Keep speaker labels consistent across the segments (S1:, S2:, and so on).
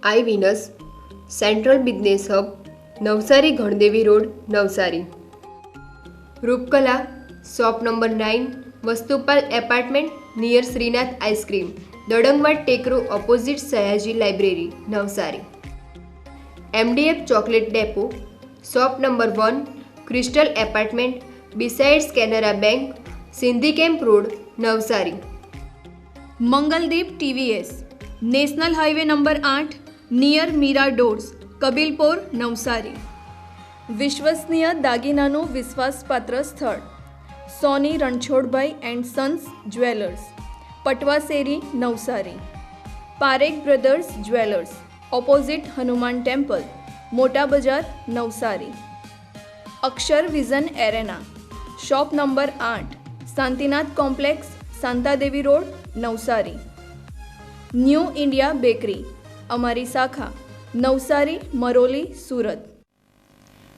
S1: આઈ Venus, central business hub, Navsari Gandevi road, Navsari. Roopkala, shop number 9, Vastupal apartment near Shrinath ice cream, Dadangwad Tekro opposite Sayaji library, Navsari. MDF chocolate depot, shop number 1, crystal apartment besides Canara bank, Sindhi camp road, Navsari.
S2: Mangaldeep TVS, national highway number 8, near Meera doors, Kabilpor, Navsari. વિશ્વસનીય દાગીનાનું વિશ્વાસપાત્ર સ્થળ Soni Ranchhodbhai and sons jewellers, Patvasheri, Navsari. Parekh brothers jewellers, opposite Hanuman temple, Mota Bazar, Navsari. Akshar vision arena, shop number 8, Shantinath complex, Shantadevi road, Navsari. New India bakery, અમારી શાખા નવસારી, મરોલી, સુરત.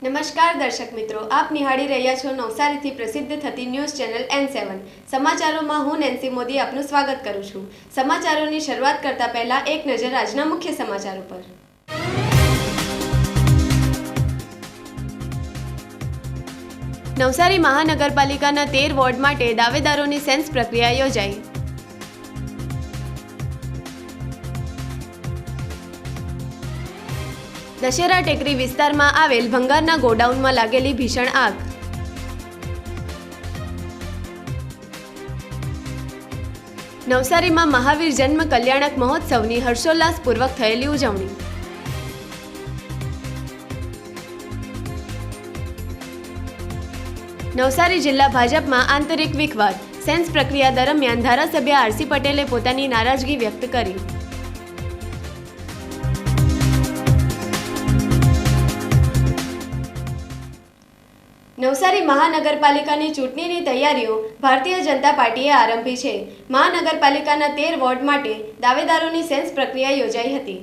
S3: નમસ્કાર દર્શક મિત્રો, આપ નિહાળી રહ્યા છો નવસારીથી પ્રસિદ્ધ થતી ન્યૂઝ ચેનલ N7. સમાચારોમાં હું નેન્સી મોદી આપનું સ્વાગત કરું છું. સમાચારોની શરૂઆત કરતા પહેલા એક નજર આજના મુખ્ય સમાચારો પર. નવસારી મહાનગરપાલિકાના 13 વોર્ડ માટે દાવેદારોની સેન્સ પ્રક્રિયા યોજાઈ. દશેરા ટેકરી વિસ્તારમાં આવેલ ભંગારના ગોડાઉનમાં લાગેલી ભીષણ આગ. નવસારીમાં મહાવીર જન્મ કલ્યાણક મહોત્સવની હર્ષોલ્લાસપૂર્વક થયેલી ઉજવણી. નવસારી જિલ્લા ભાજપમાં આંતરિક વિખવાદ. સેન્સ પ્રક્રિયા દરમિયાન ધારાસભ્ય RC પટેલે પોતાની નારાજગી વ્યક્ત કરી. નવસારી મહાનગરપાલિકાની ચૂંટણીની તૈયારીઓ ભારતીય જનતા પાર્ટીએ આરંભી છે. મહાનગરપાલિકાના 13 વોર્ડ માટે દાવેદારોની સેન્સ પ્રક્રિયા યોજાઈ હતી.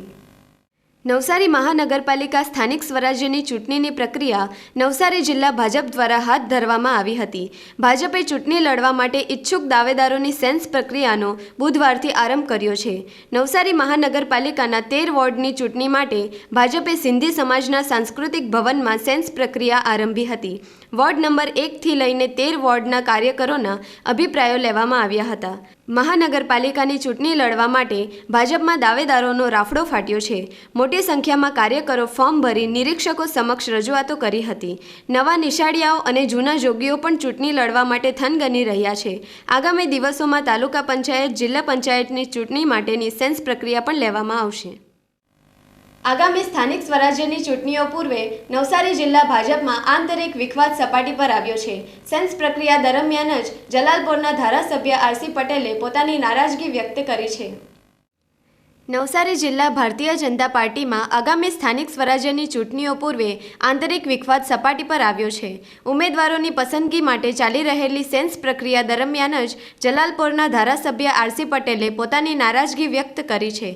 S3: નવસારી મહાનગરપાલિકા સ્થાનિક સ્વરાજ્યની ચૂંટણીની પ્રક્રિયા નવસારી જિલ્લા ભાજપ દ્વારા હાથ ધરવામાં આવી હતી. ભાજપે ચૂંટણી લડવા માટે ઈચ્છુક દાવેદારોની સેન્સ પ્રક્રિયાનો બુધવારથી આરંભ કર્યો છે. નવસારી મહાનગરપાલિકાના 13 વોર્ડની ચૂંટણી માટે ભાજપે સિંધી સમાજના સાંસ્કૃતિક ભવનમાં સેન્સ પ્રક્રિયા આરંભી હતી. વોર્ડ નંબર 1 થી લઈને 13 વોર્ડના કાર્યકરોના અભિપ્રાયો લેવામાં આવ્યા હતા. મહાનગરપાલિકાની ચૂંટણી લડવા માટે ભાજપમાં દાવેદારોનો રાફડો ફાટ્યો છે. મોટી સંખ્યામાં કાર્યકરો ફોર્મ ભરી નિરીક્ષકો સમક્ષ રજૂઆતો કરી હતી. નવા નિશાળિયાઓ અને જૂના જોગીઓ પણ ચૂંટણી લડવા માટે થનગની રહ્યા છે. આગામી દિવસોમાં તાલુકા પંચાયત, જિલ્લા પંચાયતની ચૂંટણી માટેની સેન્સ પ્રક્રિયા પણ લેવામાં આવશે. આગામી સ્થાનિક સ્વરાજ્યની ચૂંટણીઓ પૂર્વે નવસારી જિલ્લા ભાજપમાં આંતરિક વિખવાદ સપાટી પર આવ્યો છે. સેન્સ પ્રક્રિયા દરમિયાન જ જલાલપોરના ધારાસભ્ય RC પટેલે પોતાની નારાજગી વ્યક્ત કરી છે. નવસારી જિલ્લા ભારતીય જનતા પાર્ટીમાં આગામી સ્થાનિક સ્વરાજ્યની ચૂંટણીઓ પૂર્વે આંતરિક વિખવાદ સપાટી પર આવ્યો છે. ઉમેદવારોની પસંદગી માટે ચાલી રહેલી સેન્સ પ્રક્રિયા દરમિયાન જ જલાલપોરના ધારાસભ્ય RC પટેલે પોતાની નારાજગી વ્યક્ત કરી છે.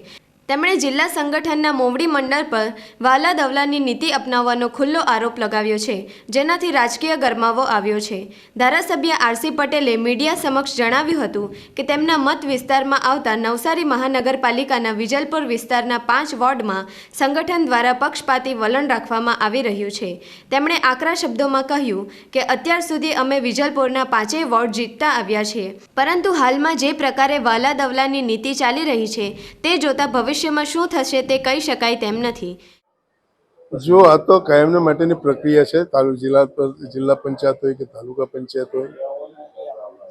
S3: તેમણે જિલ્લા સંગઠનના મોવડી મંડળ પર વાલા દવલાની નીતિ અપનાવવાનો ખુલ્લો આરોપ લગાવ્યો છે, જેનાથી રાજકીય ગરમાવો આવ્યો છે. ધારાસભ્ય RC પટેલે મીડિયા સમક્ષ જણાવ્યું હતું કે તેમના મત વિસ્તારમાં આવતા નવસારી મહાનગરપાલિકાના વિજલપુર વિસ્તારના 5 વોર્ડમાં સંગઠન દ્વારા પક્ષપાતી વલણ રાખવામાં આવી રહ્યું છે. તેમણે આકરા શબ્દોમાં કહ્યું કે અત્યાર સુધી અમે વિજલપુરના 5 વોર્ડ જીતતા આવ્યા છીએ, પરંતુ હાલમાં જે પ્રકારે વાલા દવલાની નીતિ ચાલી રહી છે તે જોતા ભવિષ્યમાં શું થશે તે કહી શકાય તેમ નથી.
S4: જો આ તો કાયમના માટેની પ્રક્રિયા છે. જિલ્લા પંચાયત હોય કે તાલુકા પંચાયત હોય,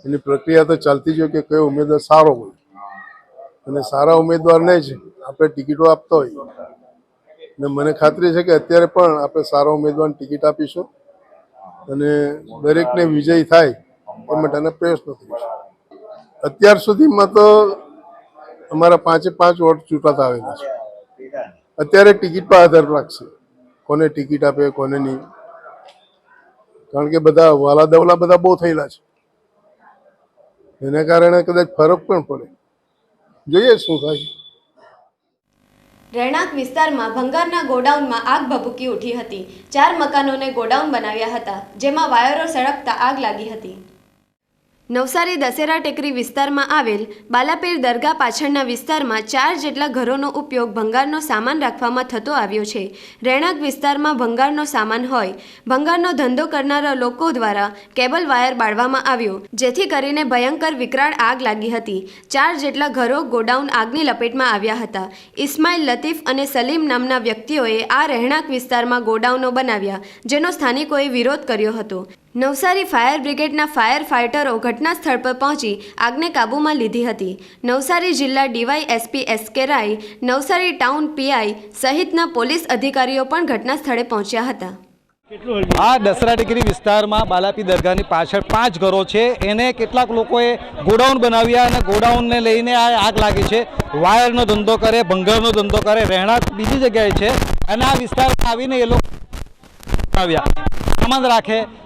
S4: એની પ્રક્રિયા તો ચાલતી જ હોય કે કયો ઉમેદવાર સારો હોય, અને સારા ઉમેદવારને જ આપણે ટિકિટો આપતા હોય. અને મને ખાતરી છે કે અત્યારે પણ આપણે સારા ઉમેદવારને ટિકિટ આપીશું અને દરેકને વિજય થાય એ માટેના પ્રયત્નો કરીશું. અત્યાર સુધીમાં તો અમારા 5 વોર્ડ ચૂંટાતા આવેલા છે. અત્યારે ટિકિટ પર આધાર રાખશે કોને ટિકિટ આપે કોને નહીં, કારણ કે બધા વાલા દવલા બધા બહુ થયેલા છે. એના કારણે કદાચ ફરક પણ પડે. જોઈએ શું થાય.
S3: રહેણાંક વિસ્તારમાં ભંગારના ગોડાઉનમાં આગ ભભૂકી ઉઠી હતી. 4 મકાનોને ગોડાઉન બનાવ્યા હતા, જેમાં વાયરો સળગતા આગ લાગી હતી. નવસારી દશેરા ટેકરી વિસ્તારમાં આવેલ બાલાપીર દરગાહ પાછળના વિસ્તારમાં 4 જેટલા ઘરોનો ઉપયોગ ભંગારનો સામાન રાખવામાં થતો આવ્યો છે. રહેણાંક વિસ્તારમાં ભંગારનો સામાન હોય ભંગારનો ધંધો કરનારા લોકો દ્વારા કેબલ વાયર બાળવામાં આવ્યો, જેથી કરીને ભયંકર વિકરાળ આગ લાગી હતી. 4 જેટલા ઘરો ગોડાઉન આગની લપેટમાં આવ્યા હતા. ઇસ્માઇલ, લતીફ અને સલીમ નામના વ્યક્તિઓએ આ રહેણાંક વિસ્તારમાં ગોડાઉનો બનાવ્યા, જેનો સ્થાનિકોએ વિરોધ કર્યો હતો. નવસારી ફાયર બ્રિગેડના ફાયર ફાઇટરો ઘટના સ્થળ પર પહોંચી આગને કાબૂમાં લીધી હતી. નવસારી જિલ્લા ડીવાયએસપી એસ.કે. રાય, નવસારી ટાઉન પીઆઈ સહિતના પોલીસ અધિકારીઓ પણ ઘટના સ્થળે પહોંચ્યા હતા.
S5: આ દસરા ટેકરી વિસ્તારમાં બાલાપી દરગાહની પાછળ 5 ઘરો છે. એને કેટલાક લોકોએ ગોડાઉન બનાવ્યા અને ગોડાઉનને લઈને આ આગ લાગી છે. વાયરનો ધંધો કરે, ભંગારનો ધંધો કરે, રહેણાંક બીજી જગ્યાએ છે અને આ વિસ્તારમાં આવીને એ લોકો આવ્યા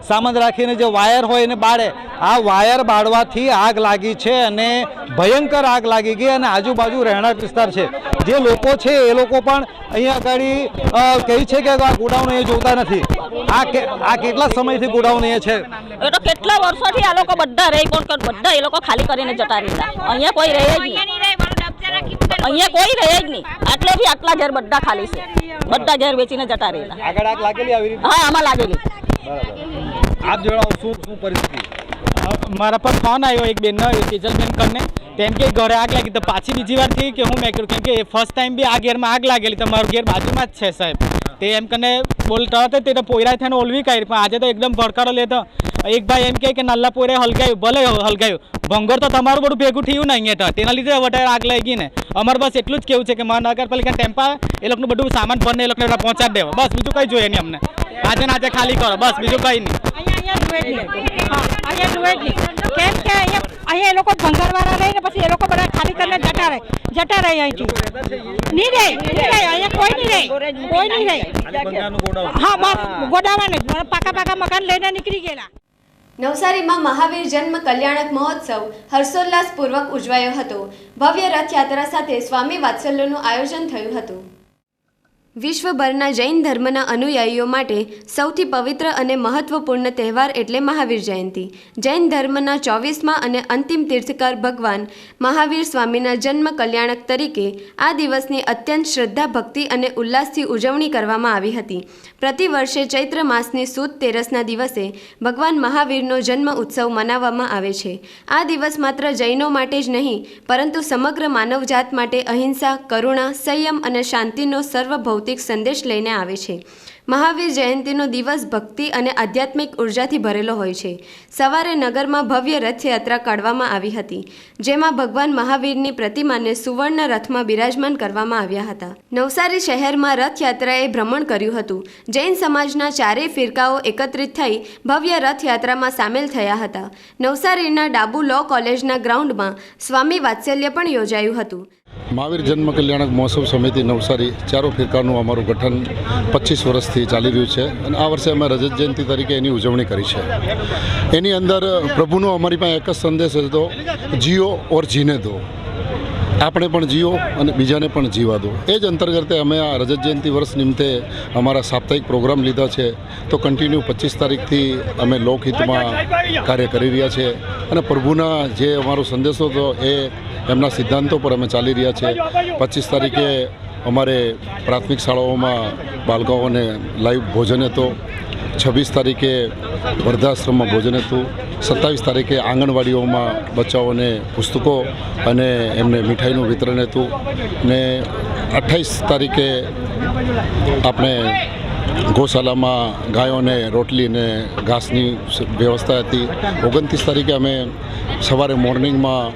S5: સામાન રાખીને જે વાયર હોય એને બાળે. આ વાયર બાળવાથી આગ લાગી છે અને ભયંકર આગ લાગી ગઈ અને આજુબાજુ રહેણાંક વિસ્તાર છે. જે લોકો છે એ લોકો પણ અહીંયા આગળ કહે છે કે આ ગોડાઉન અહીંયા જોતા નથી. આ કેટલા સમયથી ગોડાઉન અહીંયા છે?
S6: એ તો કેટલા વર્ષોથી આ લોકો બધા રહી કોણ બધા એ લોકો ખાલી કરીને જતા રહેલા. અહીંયા કોઈ રહે જ નહીં. અહીંયા કોઈ રહે જ નહીં. આટલેથી આટલા ઘર બધા ખાલી છે. બધા ઘર વેચીને જતા રહેલા.
S5: આગળ આગ લાગેલી આવી રીતે?
S6: હા, આમાં લાગેલી.
S5: આપ જણાવો શું પરિસ્થિતિ?
S7: મારા પર ફોન આવ્યો એક બેનનો, તેજલબેન કરીને, તેમ કે ઘરે આગ લાગી. તો પાછી બીજી વાર થઈ કે હું મેં કર્યું, કેમ કે ફર્સ્ટ ટાઈમ બી આ ઘેરમાં આગ લાગેલી. તો મારું ઘેર બાજુમાં જ છે સાહેબ. તે એમ કરીને બોલતા હતા તે તો પોયરા થઈને ઓલવી કાઢી, પણ આજે તો એકદમ ભડકારો લેતો. એક ભાઈ એમ કે નાલ્લા પોરે હલગાયું, ભલે હલગાયું, ભંગોર તો તમારું બધું ભેગું થયું ને અહીંયા તો, તેના લીધે વધારે આગ લાગી ને. અમારે બસ એટલું જ કેવું છે કે મહાનગરપાલિકા ટેમ્પા એ લોકોનું બધું સામાન ભરને એ લોકોને પહોંચાડી દેવા, બસ બીજું કંઈ જોઈએ નહીં અમને. આજે ખાલી કરો, બસ બીજું કંઈ નહીં.
S8: કેમ કે અહીંયા એ લોકો ભંગારવાળા રહે ને પછી એ લોકો બધા ખાલી કરીને જતા રહે અહીંથી. નહીં રહે અહીંયા કોઈ નહીં રહે. હા, બસ ગોડાવાને પાકા મકાન લઈને નીકળી ગયેલા.
S3: નવસારીમાં મહાવીર જન્મ કલ્યાણક મહોત્સવ હર્ષોલ્લાસપૂર્વક ઉજવાયો હતો. ભવ્ય રથયાત્રા સાથે સ્વામી વાત્સલ્યનું આયોજન થયું હતું. વિશ્વભરના જૈન ધર્મના અનુયાયીઓ માટે સૌથી પવિત્ર અને મહત્વપૂર્ણ તહેવાર એટલે મહાવીર જયંતિ. જૈન ધર્મના 24મા અને અંતિમ તીર્થકર ભગવાન મહાવીર સ્વામીના જન્મ કલ્યાણક તરીકે આ દિવસની અત્યંત શ્રદ્ધા, ભક્તિ અને ઉલ્લાસથી ઉજવણી કરવામાં આવી હતી. પ્રતિવર્ષે ચૈત્ર માસની સુદ તેરસના દિવસે ભગવાન મહાવીરનો જન્મ ઉત્સવ મનાવવામાં આવે છે. આ દિવસ માત્ર જૈનો માટે જ નહીં, પરંતુ સમગ્ર માનવજાત માટે અહિંસા, કરુણા, સંયમ અને શાંતિનો સર્વભૌતિક સંદેશ લઈને આવે છે. મહાવીર જયંતિનો દિવસ ભક્તિ અને આધ્યાત્મિક ઉર્જાથી ભરેલો હોય છે. સવારે નગરમાં ભવ્ય રથયાત્રા કાઢવામાં આવી હતી, જેમાં ભગવાન મહાવીરની પ્રતિમાને સુવર્ણ રથમાં બિરાજમાન કરવામાં આવ્યા હતા. નવસારી શહેરમાં રથયાત્રાએ ભ્રમણ કર્યું હતું. જૈન સમાજના 4 ફિરકાઓ એકત્રિત થઈ ભવ્ય રથયાત્રામાં સામેલ થયા હતા. નવસારીના ડાબુ લો કોલેજના ગ્રાઉન્ડમાં સ્વામી વાત્સલ્ય પણ યોજાયું હતું.
S9: મહાવીર જન્મ કલ્યાણક મહોત્સવ સમિતિ નવસારી 4 ફિરકાનું અમારું ગઠન 25 વર્ષથી ચાલી રહ્યું છે અને આ વર્ષે અમે રજત જયંતિ તરીકે એની ઉજવણી કરી છે. એની અંદર પ્રભુનો અમારી પાસે એક જ સંદેશ હતો, જીઓ ઓર જીને દો. આપણે પણ જીવો અને બીજાને પણ જીવા દો. એ જ અંતર્ગતે અમે આ રજત જયંતિ વર્ષ નિમિત્તે અમારા સાપ્તાહિક પ્રોગ્રામ લીધા છે. તો કન્ટિન્યુ 25 તારીખથી અમે લોકહિતમાં કાર્ય કરી રહ્યા છીએ અને પ્રભુના જે અમારો સંદેશો હતો એ એમના સિદ્ધાંતો પર અમે ચાલી રહ્યા છે. 25 તારીખે અમારે પ્રાથમિક શાળાઓમાં બાળકોને લાઈવ ભોજન હતો. 26 તારીખે વૃદ્ધાશ્રમમાં ભોજન હતું. 27 તારીખે આંગણવાડીઓમાં બચ્ચાઓને પુસ્તકો અને એમને મીઠાઈનું વિતરણ હતું. ને 28 તારીખે આપણે ગૌશાલામાં ગાયોને રોટલી ને ઘાસની વ્યવસ્થા હતી. 29 તારીખે અમે સવારે મોર્નિંગમાં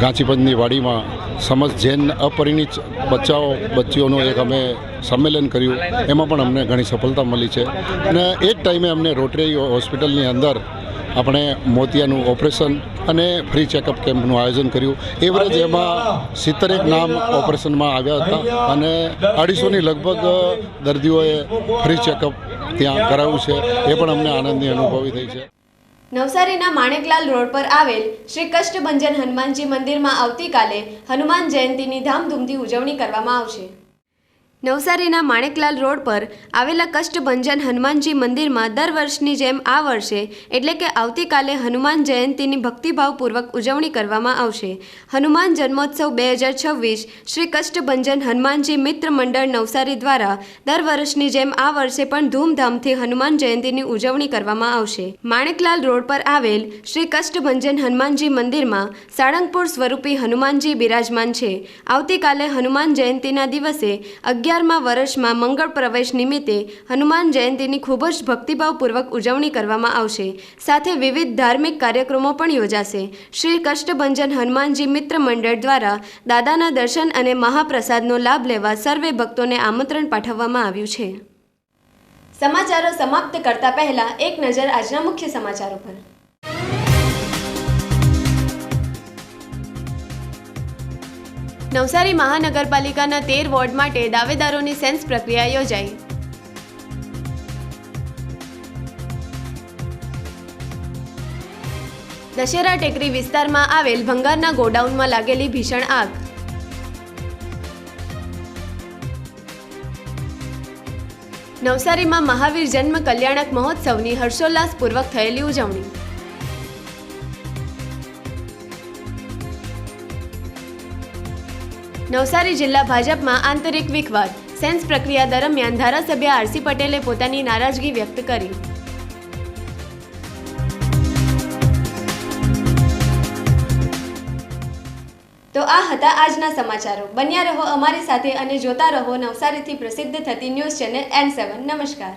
S9: ગાંચીપંચની વાડીમાં સમસ્ત જૈન અપરિણિત બચ્ચીઓનું એક અમે સંમેલન કર્યું. એમાં પણ અમને ઘણી સફળતા મળી છે અને એ જ ટાઈમે અમને રોટરી હોસ્પિટલની અંદર આપણે મોતિયાનું ઓપરેશન અને ફ્રી ચેકઅપ કેમ્પનું આયોજન કર્યું. એવરેજ એમાં 70 નામ ઓપરેશનમાં આવ્યા હતા અને 250ની લગભગ દર્દીઓએ ફ્રી ચેકઅપ ત્યાં કરાવ્યું છે. એ પણ અમને આનંદની અનુભવી થઈ છે.
S3: નવસારીના માણેકલાલ રોડ પર આવેલ શ્રી કષ્ટભંજન હનુમાનજી મંદિરમાં આવતીકાલે હનુમાન જયંતીની ધામધૂમથી ઉજવણી કરવામાં આવશે. નવસારીના માણેકલાલ રોડ પર આવેલા કષ્ટભંજન હનુમાનજી મંદિરમાં દર વર્ષની જેમ આ વર્ષે એટલે કે આવતીકાલે હનુમાન જયંતીની ભક્તિભાવપૂર્વક ઉજવણી કરવામાં આવશે. હનુમાન જન્મોત્સવ 2026 શ્રી કષ્ટભંજન હનુમાનજી મિત્ર મંડળ નવસારી દ્વારા દર વર્ષની જેમ આ વર્ષે પણ ધૂમધામથી હનુમાન જયંતીની ઉજવણી કરવામાં આવશે. માણેકલાલ રોડ પર આવેલ શ્રી કષ્ટભંજન હનુમાનજી મંદિરમાં સાળંગપુર સ્વરૂપી હનુમાનજી બિરાજમાન છે. આવતીકાલે હનુમાન જયંતીના દિવસે 11મા વર્ષમાં મંગળ પ્રવેશ નિમિત્તે હનુમાન જયંતીની ખૂબ જ ભક્તિભાવપૂર્વક ઉજવણી કરવામાં આવશે. સાથે વિવિધ ધાર્મિક કાર્યક્રમો પણ યોજાશે. શ્રી કષ્ટભંજન હનુમાનજી મિત્ર મંડળ દ્વારા દાદાના દર્શન અને મહાપ્રસાદનો લાભ લેવા સર્વે ભક્તોને આમંત્રણ પાઠવવામાં આવ્યું છે. સમાચારો સમાપ્ત કરતા પહેલા એક નજર આજના મુખ્ય સમાચારો પર. નવસારી મહાનગરપાલિકાના 13 વોર્ડ માટે દાવેદારોની સેન્સ પ્રક્રિયા યોજાઈ. દશેરા ટેકરી વિસ્તારમાં આવેલ ભંગારના ગોડાઉનમાં લાગેલી ભીષણ આગ. નવસારીમાં મહાવીર જન્મ કલ્યાણક મહોત્સવની હર્ષોલ્લાસપૂર્વક થયેલી ઉજવણી. નવસારી જિલ્લા ભાજપમાં આંતરિક વિખવાદ. સેન્સ પ્રક્રિયા દરમિયાન ધારાસભ્ય આરસી પટેલે પોતાની નારાજગી વ્યક્ત કરી. તો આ હતા આજના સમાચારો. બન્યા રહો અમારી સાથે અને જોતા રહો નવસારીથી પ્રસિદ્ધ થતી ન્યૂઝ ચેનલ N7. નમસ્કાર.